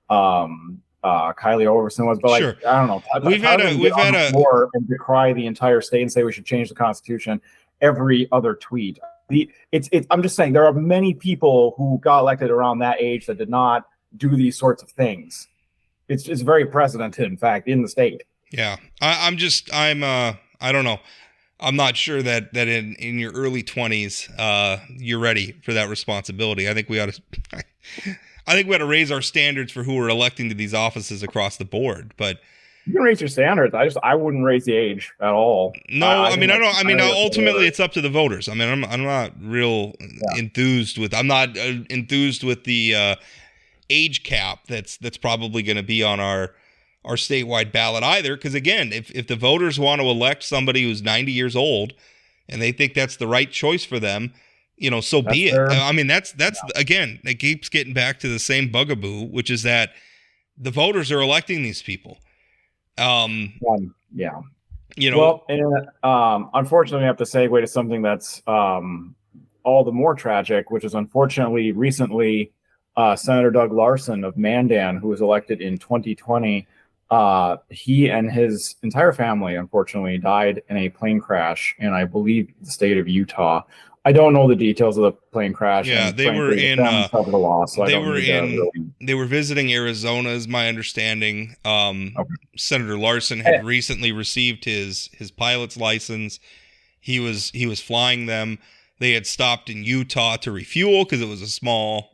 Kylie Overson was, but sure. I don't know. We've had a war and decry the entire state and say we should change the Constitution every other tweet. I'm just saying there are many people who got elected around that age that did not do these sorts of things. It's very precedented, in fact, in the state. Yeah, I don't know. I'm not sure that in your early 20s, you're ready for that responsibility. I think we ought to raise our standards for who we're electing to these offices across the board. But you can raise your standards. I wouldn't raise the age at all. No, ultimately it's up to the voters. I mean, I'm not real enthused with. I'm not enthused with the age cap that's probably going to be on our statewide ballot either. Because again, if the voters want to elect somebody who's 90 years old and they think that's the right choice for them, so be it. I mean, that's again, it keeps getting back to the same bugaboo, which is that the voters are electing these people. Well, and unfortunately, we have to segue to something that's all the more tragic, which is unfortunately recently Senator Doug Larson of Mandan, who was elected in 2020. He and his entire family, unfortunately, died in a plane crash in, I believe, the state of Utah. I don't know the details of the plane crash. Yeah, they were in. They were visiting Arizona, is my understanding. Okay. Senator Larson had recently received his pilot's license. He was flying them. They had stopped in Utah to refuel because it was a small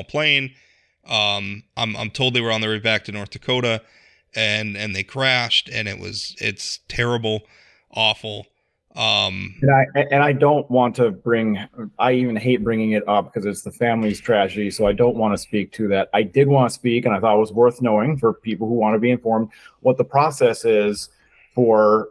plane. I'm told they were on their way back to North Dakota, and they crashed, and it's terrible, awful. And I don't want to I even hate bringing it up because it's the family's tragedy, so I don't want to speak to that. I did want to speak, and I thought it was worth knowing for people who want to be informed what the process is for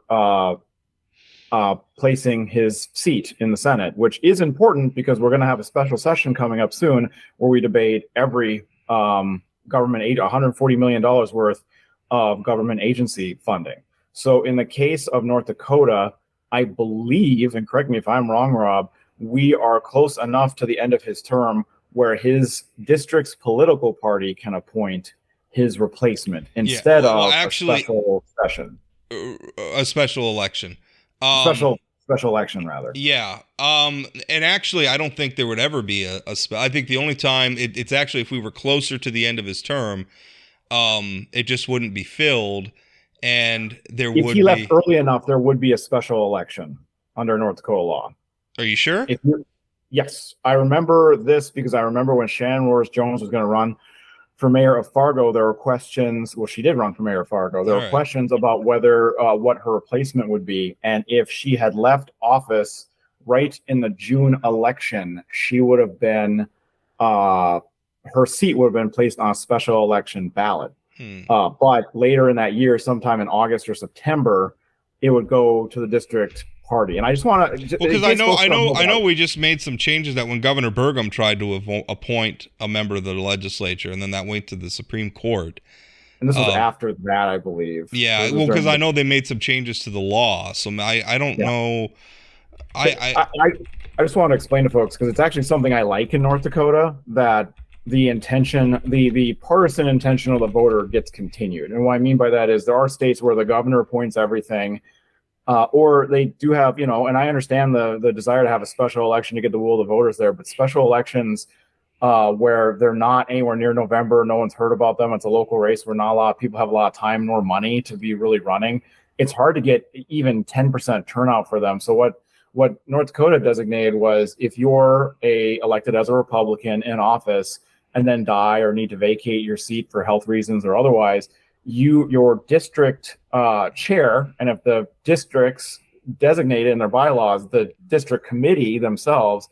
placing his seat in the Senate, which is important because we're going to have a special session coming up soon where we debate every government aid, $140 million worth of government agency funding. So in the case of North Dakota, I believe, and correct me if I'm wrong, Rob, we are close enough to the end of his term where his district's political party can appoint his replacement instead of a special session. A special election. Special election, rather. Yeah. And actually, I don't think there would ever be I think the only time it's actually if we were closer to the end of his term, it just wouldn't be filled. And if he left early enough, there would be a special election under North Dakota law. Are you sure? Yes. I remember this because I remember when Shannon Roars-Jones was going to run for mayor of Fargo, there were questions. Well, she did run for mayor of Fargo. There were questions about whether what her replacement would be. And if she had left office right in the June election, she would have been, her seat would have been placed on a special election ballot. But later in that year, sometime in August or September, it would go to the district party. And I just want to, because I know we just made some changes that when Governor Burgum tried to appoint a member of the legislature, and then that went to the Supreme Court. And this was after that, I believe. Yeah, well, because I know they made some changes to the law, so I don't know. I just want to explain to folks, because it's actually something I like in North Dakota, that the intention, the partisan intention of the voter gets continued. And what I mean by that is there are states where the governor appoints everything, or they do have, and I understand the desire to have a special election to get the will of the voters there, but special elections where they're not anywhere near November, no one's heard about them, it's a local race where not a lot of people have a lot of time nor money to be really running, it's hard to get even 10% turnout for them. So what North Dakota designated was, if you're elected as a Republican in office and then die or need to vacate your seat for health reasons or otherwise, your district chair, and if the districts designated in their bylaws, the district committee themselves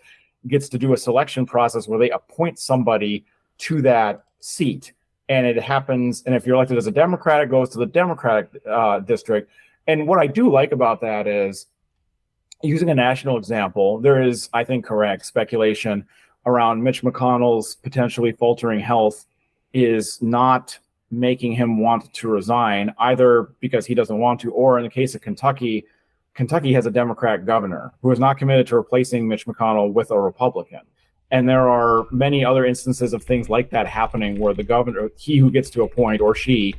gets to do a selection process where they appoint somebody to that seat. And it happens, and if you're elected as a Democrat, it goes to the Democratic district. And what I do like about that is, using a national example, there is, I think, correct speculation around Mitch McConnell's potentially faltering health is not making him want to resign, either because he doesn't want to, or in the case of Kentucky has a Democrat governor who is not committed to replacing Mitch McConnell with a Republican. And there are many other instances of things like that happening where the governor, he who gets to appoint, or she,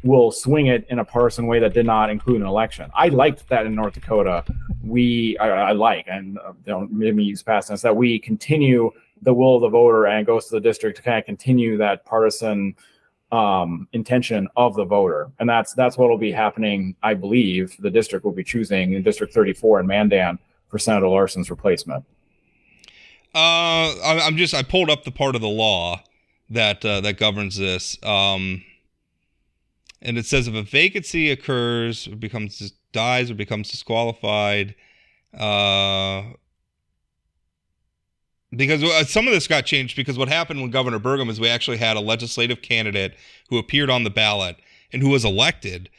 will swing it in a partisan way that did not include an election. I liked that in North Dakota. I like, and don't maybe use past tense, that we continue the will of the voter and it goes to the district to kind of continue that partisan intention of the voter. And that's what will be happening. I believe the district will be choosing in District 34 in Mandan for Senator Larson's replacement. I pulled up the part of the law that governs this. And it says if a vacancy occurs, or dies or becomes disqualified, because some of this got changed, because what happened with Governor Burgum is we actually had a legislative candidate who appeared on the ballot and who was elected,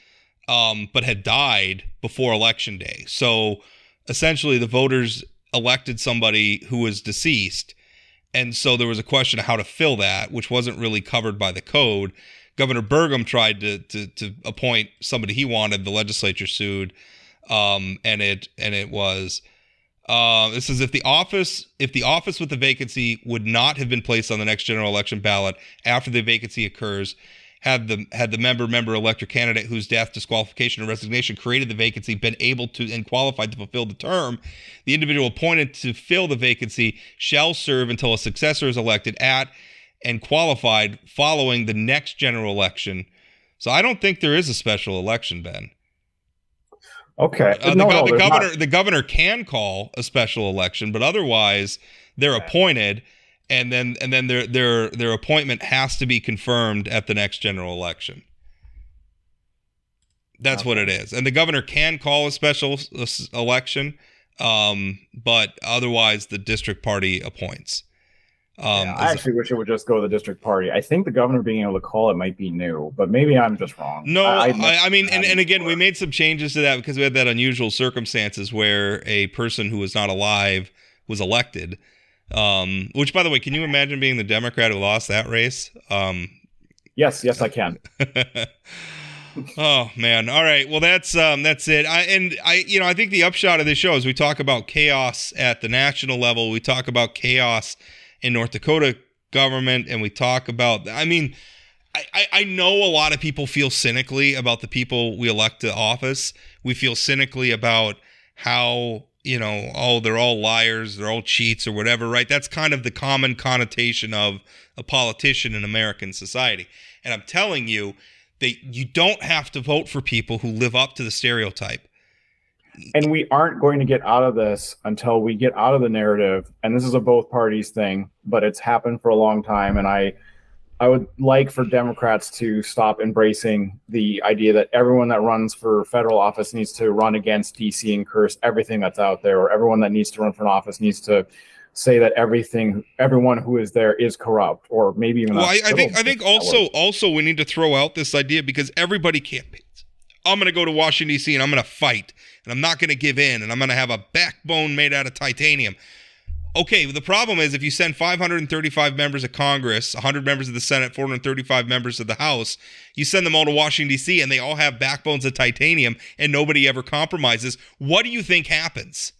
but had died before Election Day. So essentially the voters elected somebody who was deceased. And so there was a question of how to fill that, which wasn't really covered by the code. Governor Burgum tried to appoint somebody he wanted. The legislature sued, and it was this is if the office with the vacancy would not have been placed on the next general election ballot after the vacancy occurs, had the member elector candidate whose death, disqualification, or resignation created the vacancy been able to and qualified to fulfill the term, the individual appointed to fill the vacancy shall serve until a successor is elected at and qualified following the next general election. So I don't think there is a special election, Ben. Okay. The governor can call a special election, but otherwise they're appointed, and then their appointment has to be confirmed at the next general election. That's what it is. And the governor can call a special election, but otherwise the district party appoints. I actually wish it would just go to the district party. I think the governor being able to call it might be new, but maybe I'm just wrong. No, I mean, and again, we made some changes to that because we had that unusual circumstances where a person who was not alive was elected. Which, by the way, can you imagine being the Democrat who lost that race? Yes, I can. Oh man! All right. Well, that's it. I think the upshot of this show is we talk about chaos at the national level. We talk about chaos in North Dakota government, and we talk about, I know a lot of people feel cynically about the people we elect to office. We feel cynically about how, they're all liars, they're all cheats or whatever, right? That's kind of the common connotation of a politician in American society. And I'm telling you that you don't have to vote for people who live up to the stereotype. And we aren't going to get out of this until we get out of the narrative. And this is a both parties thing, but it's happened for a long time. And I would like for Democrats to stop embracing the idea that everyone that runs for federal office needs to run against DC and curse everything that's out there, or everyone that needs to run for an office needs to say that everyone who is there is corrupt, or maybe even. Well, I think also we need to throw out this idea, because everybody campaigns. I'm going to go to Washington, D.C., and I'm going to fight, and I'm not going to give in, and I'm going to have a backbone made out of titanium. Okay, the problem is if you send 535 members of Congress, 100 members of the Senate, 435 members of the House, you send them all to Washington, D.C., and they all have backbones of titanium, and nobody ever compromises. What do you think happens?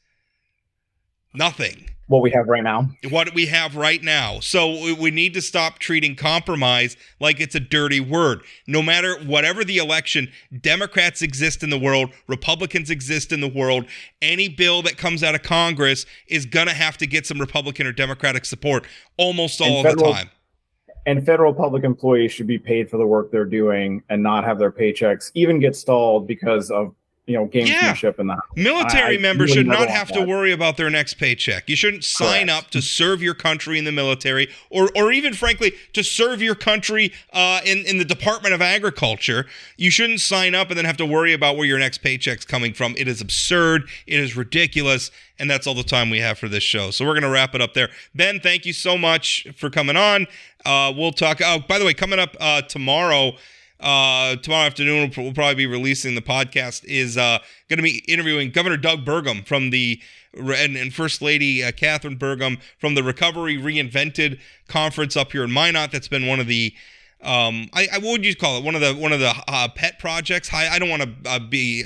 Nothing. What we have right now. What we have right now. So we need to stop treating compromise like it's a dirty word. No matter whatever the election, Democrats exist in the world, Republicans exist in the world. Any bill that comes out of Congress is going to have to get some Republican or Democratic support almost all of the time. And federal public employees should be paid for the work they're doing and not have their paychecks even get stalled because of gamesmanship in that. Military members really should not never have want to that. worry about their next paycheck. You shouldn't sign Correct. up to serve your country in the military or even, frankly, to serve your country in the Department of Agriculture. You shouldn't sign up and then have to worry about where your next paycheck's coming from. It is absurd. It is ridiculous. And that's all the time we have for this show. So we're going to wrap it up there. Ben, thank you so much for coming on. We'll talk. Oh, by the way, coming up tomorrow afternoon, we'll probably be releasing the podcast, is going to be interviewing Governor Doug Burgum from and First Lady Catherine Burgum from the Recovery Reinvented conference up here in Minot. That's been one of the what would you call it? One of the pet projects. I don't want to be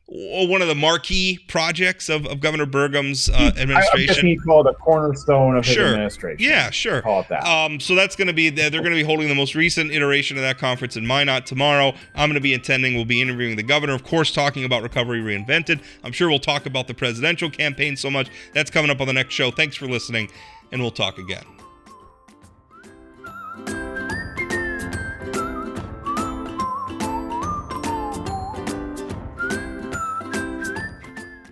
one of the marquee projects of Governor Burgum's administration. I guess he called a cornerstone of his administration. Yeah, sure. Call it that. So that's going to be, they're going to be holding the most recent iteration of that conference in Minot tomorrow. I'm going to be we'll be interviewing the governor, of course, talking about Recovery Reinvented. I'm sure we'll talk about the presidential campaign so much. That's coming up on the next show. Thanks for listening, and we'll talk again.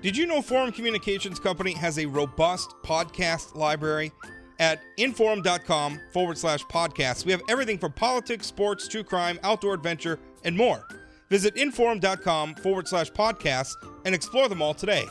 Did you know Forum Communications Company has a robust podcast library? At inforum.com/podcasts, we have everything from politics, sports, true crime, outdoor adventure, and more. Visit inforum.com/podcasts and explore them all today.